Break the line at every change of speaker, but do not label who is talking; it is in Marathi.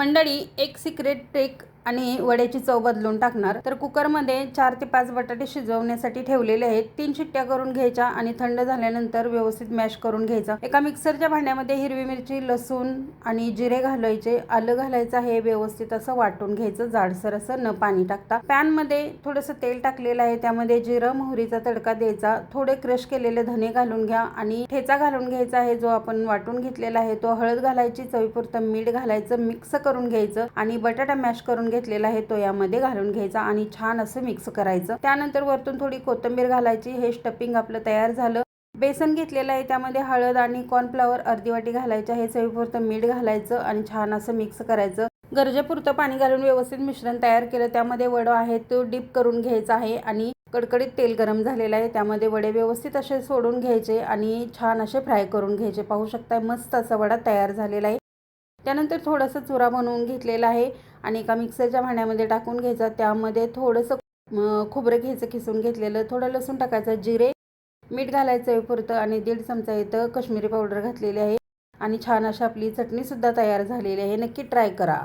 मंडळी, एक सिक्रेट ट्रिक आणि वड्याची चव बदलून टाकणार. तर कुकरमध्ये 4 ते 5 बटाटे शिजवण्यासाठी ठेवलेले आहेत. 3 शिट्ट्या करून घ्यायच्या आणि थंड झाल्यानंतर व्यवस्थित मॅश करून घ्यायचं. एका मिक्सरच्या भांड्यामध्ये हिरवी मिरची, लसूण आणि जिरे घालायचे, आलं घालायचं, हे व्यवस्थित असं वाटून घ्यायचं, जाडसर असं, न पाणी टाकता. पॅनमध्ये थोडंसं तेल टाकलेलं आहे, त्यामध्ये जिरं मोहरीचा तडका द्यायचा. थोडे क्रश केलेले धने घालून घ्या आणि ठेचा घालून घ्यायचा आहे जो आपण वाटून घेतलेला आहे तो. हळद घालायची, चवीपुरतं मीठ घालायचं, मिक्स करून घ्यायचं आणि बटाटा मॅश करून घेतलेला आहे तो यामध्ये घालून घ्यायचा आणि छान असं मिक्स करायचं. त्यानंतर वरतून थोडी कोथिंबीर घालायची. हे स्टफिंग आपलं तयार झालं. बेसन घेतलेलं आहे, त्यामध्ये हळद आणि कॉर्नफ्लॉवर अर्धी वाटी घालायचं आहे, चवीपुरतं मीठ घालायचं आणि छान असं मिक्स करायचं. गरजेपुरतं पाणी घालून व्यवस्थित मिश्रण तयार केलं. त्यामध्ये वडा आहे तो डिप करून घ्यायचा आहे आणि कडकडीत तेल गरम झालेलं आहे, त्यामध्ये वडे व्यवस्थित असे सोडून घ्यायचे आणि छान असे फ्राय करून घ्यायचे. पाहू शकता मस्त असा वडा तयार झालेला आहे. त्यानंतर थोडासा चुरा बनवून घेतलेला आहे आणि एका मिक्सरच्या भांड्यामध्ये टाकून घ्यायचा. त्यामध्ये थोडंसं खोबरं घ्यायचं किसून घेतलेलं, थोडं लसूण टाकायचं, जिरे, मीठ घालायचं पुरतं आणि 1.5 चमचा इथं काश्मीरी पावडर घातलेली आहे आणि छान अशी आपली चटणीसुद्धा तयार झालेली आहे. नक्की ट्राय करा.